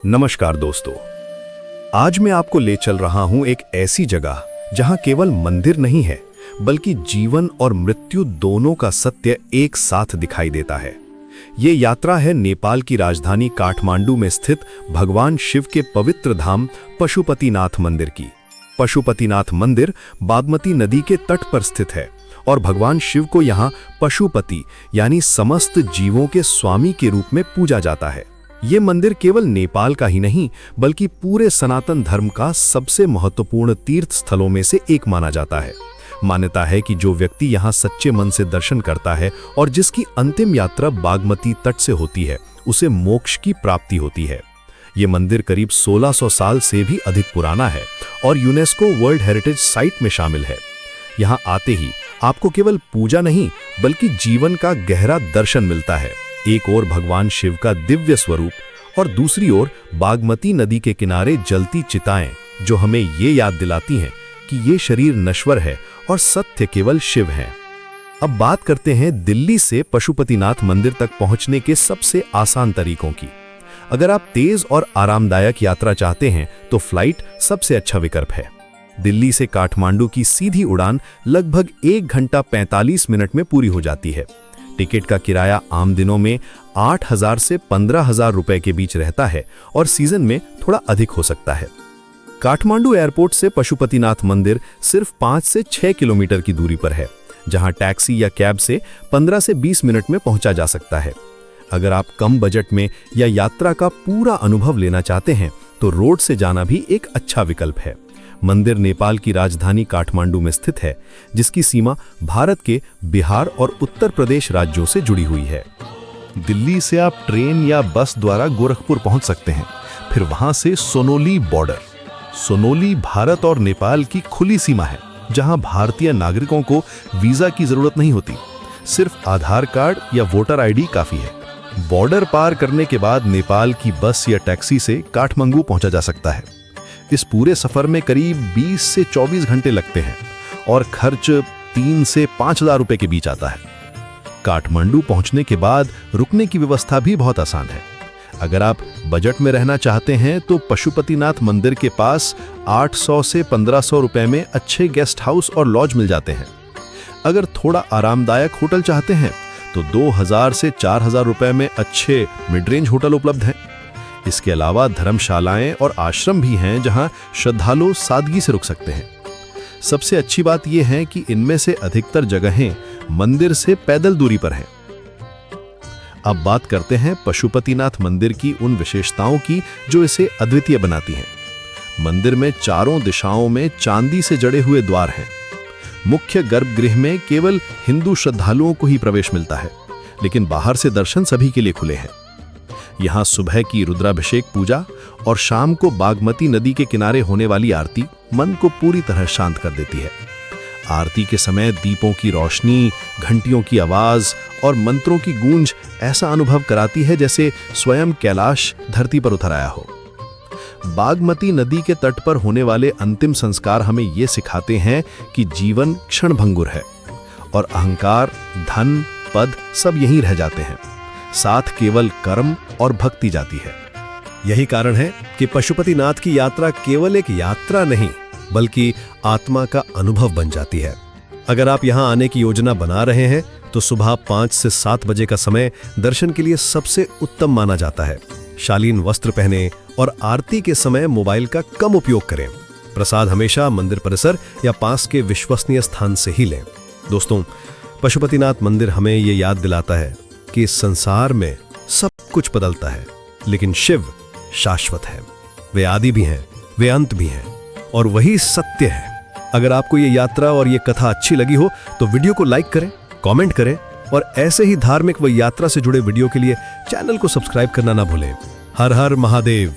नमस्कार दोस्तों, आज मैं आपको ले चल रहा हूं एक ऐसी जगह जहां केवल मंदिर नहीं है बल्कि जीवन और मृत्यु दोनों का सत्य एक साथ दिखाई देता है। ये यात्रा है नेपाल की राजधानी काठमांडू में स्थित भगवान शिव के पवित्र धाम पशुपतिनाथ मंदिर की। पशुपतिनाथ मंदिर बागमती नदी के तट पर स्थित है और भगवान शिव को यहाँ पशुपति यानी समस्त जीवों के स्वामी के रूप में पूजा जाता है। ये मंदिर केवल नेपाल का ही नहीं बल्कि पूरे सनातन धर्म का सबसे महत्वपूर्ण तीर्थ स्थलों में से एक माना जाता है। मान्यता है कि जो व्यक्ति यहाँ सच्चे मन से दर्शन करता है और जिसकी अंतिम यात्रा बागमती तट से होती है, उसे मोक्ष की प्राप्ति होती है। ये मंदिर करीब 1600 साल से भी अधिक पुराना है और यूनेस्को वर्ल्ड हेरिटेज साइट में शामिल है। यहाँ आते ही आपको केवल पूजा नहीं बल्कि जीवन का गहरा दर्शन मिलता है। एक ओर भगवान शिव का दिव्य स्वरूप और दूसरी ओर बागमती नदी के किनारे जलती चिताएं, जो हमें ये याद दिलाती हैं कि ये शरीर नश्वर है और सत्य केवल शिव है। अब बात करते हैं दिल्ली से पशुपतिनाथ मंदिर तक पहुंचने के सबसे आसान तरीकों की। अगर आप तेज और आरामदायक यात्रा चाहते हैं तो फ्लाइट सबसे अच्छा विकल्प है। दिल्ली से काठमांडू की सीधी उड़ान लगभग 1 घंटा 45 मिनट में पूरी हो जाती है। टिकट का किराया आम दिनों में 8,000 से 15,000 रुपए के बीच रहता है और सीजन में थोड़ा अधिक हो सकता है। काठमांडू एयरपोर्ट से पशुपतिनाथ मंदिर सिर्फ 5 से 6 किलोमीटर की दूरी पर है, जहां टैक्सी या कैब से 15 से 20 मिनट में पहुंचा जा सकता है। अगर आप कम बजट में या यात्रा का पूरा अनुभव लेना चाहते हैं तो रोड से जाना भी एक अच्छा विकल्प है। मंदिर नेपाल की राजधानी काठमांडू में स्थित है, जिसकी सीमा भारत के बिहार और उत्तर प्रदेश राज्यों से जुड़ी हुई है। दिल्ली से आप ट्रेन या बस द्वारा गोरखपुर पहुंच सकते हैं, फिर वहां से सोनोली बॉर्डर। सोनोली भारत और नेपाल की खुली सीमा है, जहां भारतीय नागरिकों को वीजा की जरूरत नहीं होती, सिर्फ आधार कार्ड या वोटर आईडी काफी है। बॉर्डर पार करने के बाद नेपाल की बस या टैक्सी से काठमांडू पहुंचा जा सकता है। इस पूरे सफर में करीब 20 से 24 घंटे लगते हैं और खर्च 3 से 5,000 रुपए के बीच आता है। काठमांडू पहुंचने के बाद रुकने की व्यवस्था भी बहुत आसान है। अगर आप बजट में रहना चाहते हैं तो पशुपतिनाथ मंदिर के पास 800 से 1500 रुपए में अच्छे गेस्ट हाउस और लॉज मिल जाते हैं। अगर थोड़ा आरामदायक होटल चाहते हैं तो 2000 से 4000 रुपए में अच्छे मिड रेंज होटल उपलब्ध हैं। इसके अलावा धर्मशालाएं और आश्रम भी हैं, जहां श्रद्धालु सादगी से रुक सकते हैं। सबसे अच्छी बात यह है कि इनमें से अधिकतर जगहें मंदिर से पैदल दूरी पर हैं। अब बात करते हैं पशुपतिनाथ मंदिर की उन विशेषताओं की जो इसे अद्वितीय बनाती हैं। मंदिर में चारों दिशाओं में चांदी से जड़े हुए द्वार हैं। मुख्य गर्भगृह में केवल हिंदू श्रद्धालुओं को ही प्रवेश मिलता है, लेकिन बाहर से दर्शन सभी के लिए खुले हैं। यहाँ सुबह की रुद्राभिषेक पूजा और शाम को बागमती नदी के किनारे होने वाली आरती मन को पूरी तरह शांत कर देती है। आरती के समय दीपों की रोशनी, घंटियों की आवाज और मंत्रों की गूंज ऐसा अनुभव कराती है जैसे स्वयं कैलाश धरती पर उतर आया हो। बागमती नदी के तट पर होने वाले अंतिम संस्कार हमें ये सिखाते हैं कि जीवन क्षणभंगुर है और अहंकार, धन, पद सब यहीं रह जाते हैं, साथ केवल कर्म और भक्ति जाती है। यही कारण है कि पशुपतिनाथ की यात्रा केवल एक यात्रा नहीं बल्कि आत्मा का अनुभव बन जाती है। अगर आप यहां आने की योजना बना रहे हैं तो सुबह 5 से 7 बजे का समय दर्शन के लिए सबसे उत्तम माना जाता है। शालीन वस्त्र पहने और आरती के समय मोबाइल का कम उपयोग करें। प्रसाद हमेशा मंदिर परिसर या पास के विश्वसनीय स्थान से ही लें। दोस्तों, पशुपतिनाथ मंदिर हमें ये याद दिलाता है कि इस संसार में सब कुछ बदलता है, लेकिन शिव शाश्वत है। वे आदि भी हैं, वे अंत भी हैं और वही सत्य है। अगर आपको ये यात्रा और ये कथा अच्छी लगी हो तो वीडियो को लाइक करें, कमेंट करें और ऐसे ही धार्मिक व यात्रा से जुड़े वीडियो के लिए चैनल को सब्सक्राइब करना ना भूलें। हर हर महादेव।